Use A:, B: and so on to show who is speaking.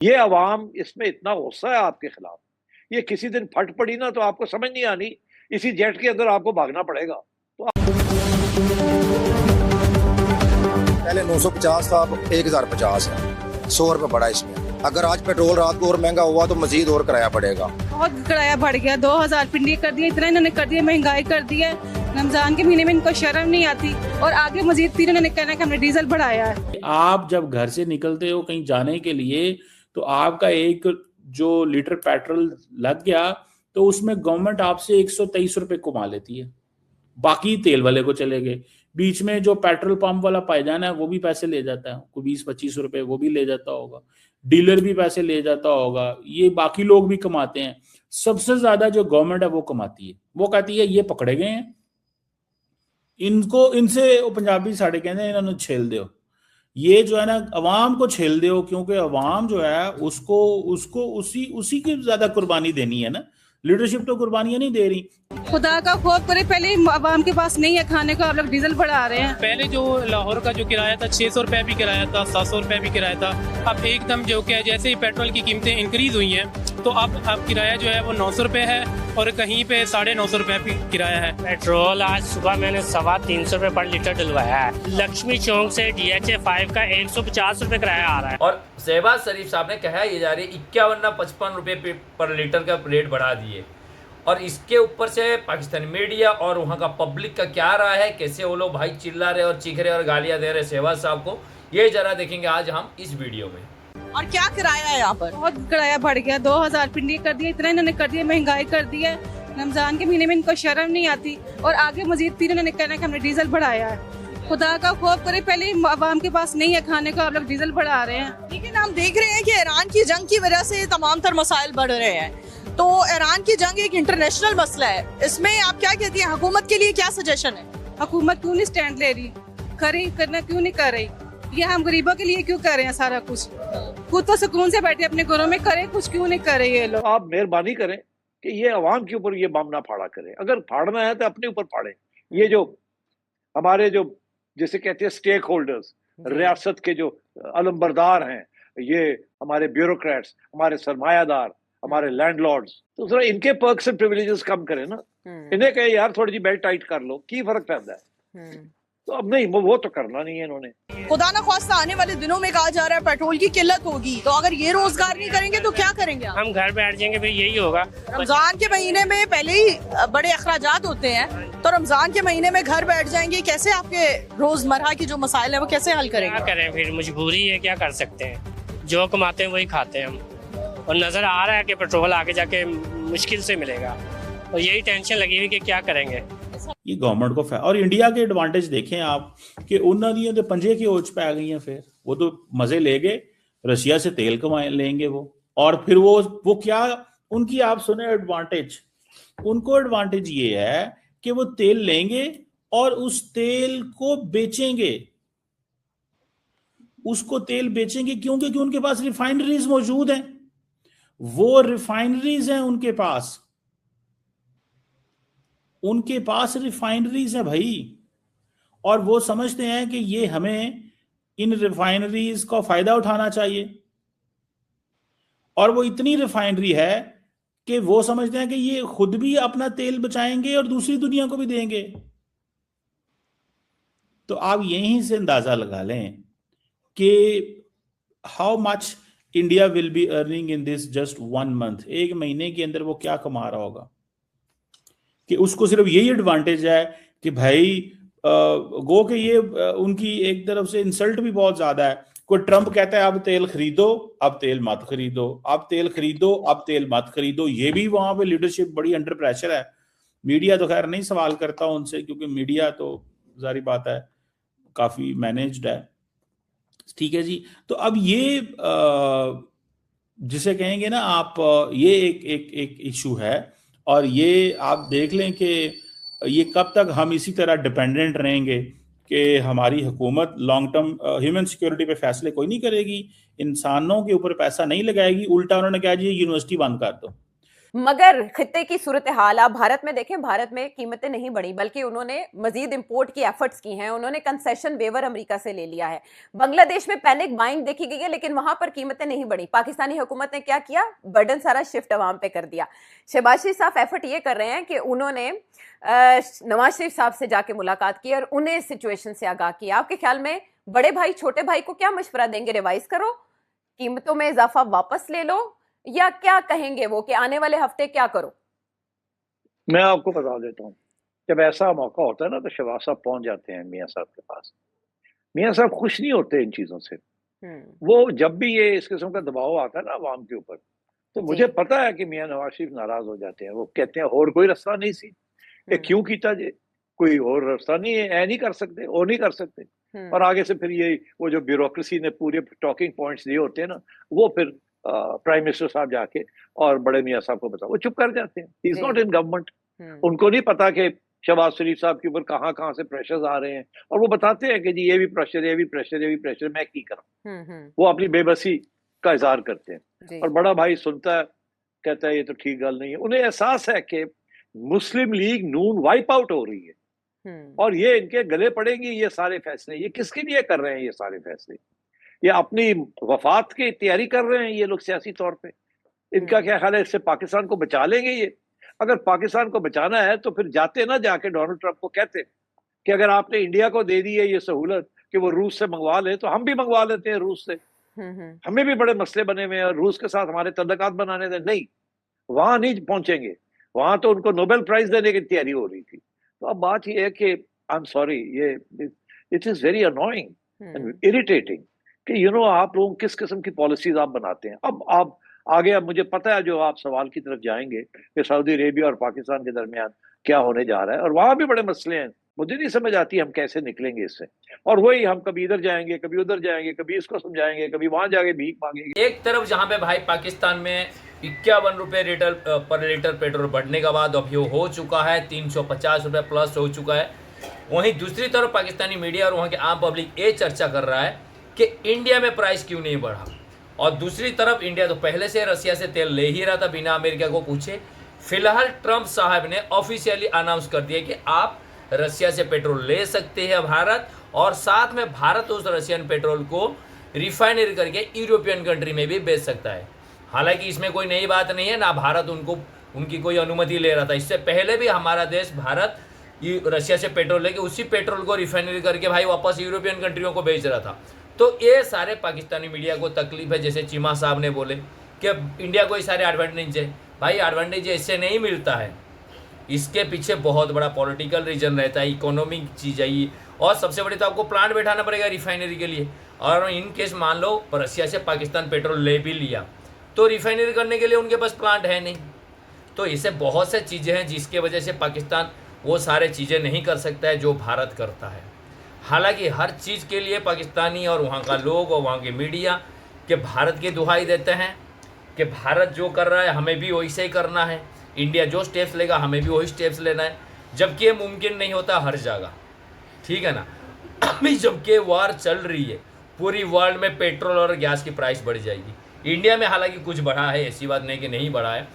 A: ये अवाम इसमें इतना गुस्सा है आपके खिलाफ, ये किसी दिन फट पड़ी ना तो आपको समझ नहीं आनी, इसी जेट के अंदर आपको भागना पड़ेगा। तो
B: पहले 950 था, अब 1050 है। 100 रुपये बढ़ा इसमें। अगर आज पेट्रोल रात को और महंगा हुआ तो मजीद और किराया बढ़ेगा।
C: बहुत किराया बढ़ गया, 2000 पिंडी कर दिया, इतना इन्होंने कर दिया, महंगाई कर दी है। रमजान के महीने में इनको शर्म नहीं आती और आगे मजीद फिर इन्होंने कहना कि हमने डीजल बढ़ाया है।
D: आप जब घर से निकलते हो कहीं जाने के लिए तो आपका एक जो लीटर पेट्रोल लग गया तो उसमें गवर्नमेंट आपसे 123 रुपए कमा लेती है, बाकी तेल वाले को चले गए। बीच में जो पेट्रोल पंप वाला पायजाना है वो भी पैसे ले जाता है, कोई 20-25 रुपए वो भी ले जाता होगा, डीलर भी पैसे ले जाता होगा, ये बाकी लोग भी कमाते हैं। सबसे ज्यादा जो गवर्नमेंट है वो कमाती है। वो कहती है ये पकड़े गए हैं, इनको इनसे पंजाबी साढ़े कहते हैं इन्होंने छेल दो। ये जो है ना अवाम को छेल दो, क्योंकि अवाम जो है उसको उसको उसी उसी की ज्यादा कुर्बानी देनी है ना। लीडरशिप तो कुर्बानियां नहीं दे रही।
C: खुदा का खौफ करे, पहले आवाम के पास नहीं है खाने को, आप लोग डीजल बढ़ा रहे हैं।
E: पहले जो लाहौर का जो किराया था 600 रुपये भी किराया था, 700 रुपये भी किराया था। अब एकदम जो क्या जैसे ही पेट्रोल की कीमतें इंक्रीज हुई हैं तो अब किराया जो है वो 900 रुपये है और कहीं पे 950 रुपये भी किराया है।
F: पेट्रोल आज सुबह मैंने 350 रुपये पर लीटर डलवाया है। लक्ष्मी चौक से DHA 5 का 150 रुपये किराया आ रहा है।
G: और शहबाज शरीफ साहब ने कहा ये जा रही है 51 ना 55 रुपये पर लीटर का रेट बढ़ा दिए। और इसके ऊपर से पाकिस्तानी मीडिया और वहाँ का पब्लिक का क्या राय है, कैसे वो लोग भाई चिल्ला रहे और चीख रहे और गालियाँ दे रहे शहबाज साहब को, ये जरा देखेंगे आज हम इस वीडियो में।
H: और क्या किराया है यहाँ पर?
C: बहुत किराया बढ़ गया, 2000 पिंडी कर दिया, इतना इन्होंने कर दिया, महंगाई कर दी है। रमजान के महीने में इनको शर्म नहीं आती और आगे मजीद फिर इन्होंने कहना कि हमने डीजल बढ़ाया है। खुदा का खौफ करे, पहले आवाम के पास नहीं है खाने को, आप लोग डीजल बढ़ा रहे हैं।
H: लेकिन हम देख रहे हैं कि ईरान की जंग की वजह से तमाम तर मसाइल बढ़ रहे हैं। तो ईरान की जंग एक इंटरनेशनल मसला है, इसमें आप क्या कहती हैं, हुकूमत के लिए क्या सजेशन है?
C: हुकूमत क्यों नहीं स्टैंड ले रही, करना क्यों नहीं कर रही? ये हम गरीबों के लिए क्यों कर रहे हैं सारा कुछ? खुद तो सुकून से बैठे अपने घरों में करें, कुछ क्यों नहीं कर रहे ये लोग?
A: आप मेहरबानी करें कि ये अवाम के ऊपर ये बम ना फाड़ा करें। अगर फाड़ना है तो अपने ऊपर फाड़ें। ये जो हमारे जो जिसे कहते हैं स्टेक होल्डर्स, रियासत के जो अलमबरदार हैं, ये हमारे ब्यूरोक्रेट्स, हमारे सरमायादार, हमारे लैंडलॉर्ड्स, तो जरा इनके पर्क्स एंड प्रिविलेजेस कम करें ना। इन्हें कहे यार थोड़ी सी बेल्ट टाइट कर लो, की फर्क पैदा है? तो अब नहीं, वो तो करना नहीं है इन्होंने।
H: खुदा ना ख्वास्ता आने वाले दिनों में कहा जा रहा है पेट्रोल की किल्लत होगी, तो अगर ये रोजगार नहीं करेंगे तो क्या करेंगे आप?
F: हम घर बैठ जाएंगे, फिर यही होगा।
H: रमजान के महीने में पहले ही बड़े अखराजात होते हैं, तो रमजान के महीने में घर बैठ जाएंगे, कैसे आपके रोजमर्रा की जो मसाइल है वो कैसे हल करेंगे?
F: क्या करें, फिर मजबूरी है, क्या कर सकते हैं। जो कमाते हैं वही खाते हैं हम, और नजर आ रहा है कि पेट्रोल आगे जाके मुश्किल से मिलेगा, और यही टेंशन लगी हुई कि क्या करेंगे।
D: ये गवर्नमेंट को और इंडिया के एडवांटेज देखें आप कि उन्होंने तो पंजे की ओच पे आ गई हैं। फिर वो तो मजे ले गए, रशिया से तेल कमा लेंगे वो, और फिर वो क्या उनकी आप सुने एडवांटेज, उनको एडवांटेज ये है कि वो तेल लेंगे और उस तेल को बेचेंगे, उसको तेल बेचेंगे क्योंकि उनके पास रिफाइनरीज मौजूद हैं। वो रिफाइनरीज हैं उनके पास रिफाइनरीज है भाई, और वो समझते हैं कि ये हमें इन रिफाइनरीज का फायदा उठाना चाहिए। और वो इतनी रिफाइनरी है कि वो समझते हैं कि ये खुद भी अपना तेल बचाएंगे और दूसरी दुनिया को भी देंगे। तो आप यहीं से अंदाजा लगा लें कि how much India will be earning in this just 1 month. एक महीने के अंदर वो क्या कमा रहा होगा कि उसको सिर्फ यही एडवांटेज है कि भाई गो के ये उनकी एक तरफ से इंसल्ट भी बहुत ज्यादा है। कोई ट्रंप कहता है अब तेल खरीदो, अब तेल मत खरीदो, अब तेल खरीदो, अब तेल मत खरीदो। ये भी वहां पे लीडरशिप बड़ी अंडर प्रेशर है। मीडिया तो खैर नहीं सवाल करता उनसे, क्योंकि मीडिया तो जारी बात है काफी मैनेज्ड है। ठीक है जी। तो अब ये जिसे कहेंगे ना आप, ये एक इशू है, और ये आप देख लें कि ये कब तक हम इसी तरह डिपेंडेंट रहेंगे कि हमारी हुकूमत लॉन्ग टर्म ह्यूमन सिक्योरिटी पे फैसले कोई नहीं करेगी, इंसानों के ऊपर पैसा नहीं लगाएगी। उल्टा उन्होंने कहा जी यूनिवर्सिटी बंद कर दो।
I: मगर खित्ते की सूरत हाल आप भारत में देखें, भारत में कीमतें नहीं बढ़ी बल्कि उन्होंने मजीद इंपोर्ट की एफर्ट्स की हैं, उन्होंने कंसेशन वेवर अमेरिका से ले लिया है। बांग्लादेश में पैनिक बाइंग देखी गई है लेकिन वहां पर कीमतें नहीं बढ़ी। पाकिस्तानी हुकूमत ने क्या किया, बर्डन सारा शिफ्ट अवाम पे कर दिया। शहबाज शरीफ साहब एफर्ट ये कर रहे हैं कि उन्होंने नवाज शरीफ साहब से जाके मुलाकात की और उन्हें सिचुएशन से आगाह किया। आपके ख्याल में बड़े भाई छोटे भाई को क्या मशवरा देंगे, रिवाइज करो, कीमतों में इजाफा वापस ले लो, या क्या कहेंगे वो कि आने वाले हफ्ते क्या करो?
A: मैं आपको बता देता हूँ, जब ऐसा मौका होता है ना तो शहबाज साहब पहुंच जाते हैं मियाँ साहब के पास। मियाँ साहब खुश नहीं होते इन चीजों से। वो जब भी ये इस किस्म का दबाव आता है ना अवाम के ऊपर, तो मुझे पता है कि मियाँ नवाज शरीफ नाराज हो जाते हैं। वो कहते हैं और कोई रास्ता नहीं सी, ये क्यों कीता जे, कोई और रास्ता नहीं है, ऐ नहीं कर सकते, वो नहीं कर सकते। और आगे से फिर ये वो जो ब्यूरोक्रेसी ने पूरे टॉकिंग पॉइंट्स दिए होते हैं ना, वो फिर प्राइम मिनिस्टर साहब जाके और बड़े मियाँ साहब को बताओ, वो चुप कर जाते हैं। He is not in government. उनको नहीं पता कि शहबाज शरीफ साहब के ऊपर कहाँ से प्रेशर्स आ रहे हैं, और वो बताते हैं कि जी ये भी प्रेशर, ये भी प्रेशर, ये भी प्रेशर, मैं की करूं। वो अपनी बेबसी का इजहार करते हैं। और बड़ा भाई सुनता है, कहता है ये तो ठीक गल नहीं है। उन्हें एहसास है कि मुस्लिम लीग नून वाइप आउट हो रही है और ये इनके गले पड़ेंगी ये सारे फैसले। ये किसके लिए कर रहे हैं ये सारे फैसले? ये अपनी वफात की तैयारी कर रहे हैं ये लोग सियासी तौर पे। इनका क्या ख्याल है, इससे पाकिस्तान को बचा लेंगे ये? अगर पाकिस्तान को बचाना है तो फिर जाते ना जाके डोनाल्ड ट्रंप को कहते कि अगर आपने इंडिया को दे दी है ये सहूलत कि वो रूस से मंगवा ले, तो हम भी मंगवा लेते हैं रूस से। हमें भी बड़े मसले बने हुए हैं और रूस के साथ हमारे तल्लुकात बनाने दें। नहीं, वहां नहीं पहुंचेंगे, वहां तो उनको नोबेल प्राइज देने की तैयारी हो रही थी। तो अब बात यह है कि आई एम सॉरी, ये it is very annoying and irritating कि आप लोग किस किस्म की पॉलिसीज आप बनाते हैं। अब आप आगे, अब मुझे पता है जो आप सवाल की तरफ जाएंगे कि सऊदी अरेबिया और पाकिस्तान के दरमियान क्या होने जा रहा है, और वहां भी बड़े मसले हैं। मुझे नहीं समझ आती हम कैसे निकलेंगे इससे। और वही हम कभी इधर जाएंगे, कभी उधर जाएंगे, कभी इसको समझाएंगे, कभी वहां जाके भीख मांगेंगे।
G: एक तरफ जहां पे भाई पाकिस्तान में 51 रुपये पर लीटर पेट्रोल बढ़ने के बाद अभी हो चुका है 350 रुपये प्लस हो चुका है, वहीं दूसरी तरफ पाकिस्तानी मीडिया और वहाँ के आम पब्लिक ये चर्चा कर रहा है कि इंडिया में प्राइस क्यों नहीं बढ़ा। और दूसरी तरफ इंडिया तो पहले से रसिया से तेल ले ही रहा था बिना अमेरिका को पूछे। फिलहाल ट्रंप साहब ने ऑफिशियली अनाउंस कर दिया कि आप रसिया से पेट्रोल ले सकते हैं भारत, और साथ में भारत उस रशियन पेट्रोल को रिफाइनरी करके यूरोपियन कंट्री में भी बेच सकता है। हालांकि इसमें कोई नई बात नहीं है, ना भारत उनकी कोई अनुमति ले रहा था। इससे पहले भी हमारा देश भारत रशिया से पेट्रोल लेके उसी पेट्रोल को रिफाइनरी करके भाई वापस यूरोपियन कंट्रियों को बेच रहा था। तो ये सारे पाकिस्तानी मीडिया को तकलीफ है, जैसे चीमा साहब ने बोले कि इंडिया को ये सारे एडवांटेज है। भाई एडवांटेज इससे नहीं मिलता है, इसके पीछे बहुत बड़ा पॉलिटिकल रीजन रहता है, इकोनॉमिक चीज़ है ये। और सबसे बड़ी तो आपको प्लांट बैठाना पड़ेगा रिफाइनरी के लिए, और इन केस मान लो रशिया से पाकिस्तान पेट्रोल ले भी लिया तो रिफाइनरी करने के लिए उनके पास प्लांट है नहीं। तो इससे बहुत से चीज़ें हैं जिसके वजह से पाकिस्तान वो सारे चीज़ें नहीं कर सकता है जो भारत करता है। हालांकि हर चीज़ के लिए पाकिस्तानी और वहाँ का लोग और वहाँ के मीडिया के भारत की दुहाई देते हैं कि भारत जो कर रहा है हमें भी वैसे ही करना है, इंडिया जो स्टेप्स लेगा हमें भी वही स्टेप्स लेना है, जबकि ये मुमकिन नहीं होता हर जगह। ठीक है ना। अभी जबकि वार चल रही है, पूरी वर्ल्ड में पेट्रोल और गैस की प्राइस बढ़ जाएगी। इंडिया में हालांकि कुछ बढ़ा है, ऐसी बात नहीं कि नहीं बढ़ा है,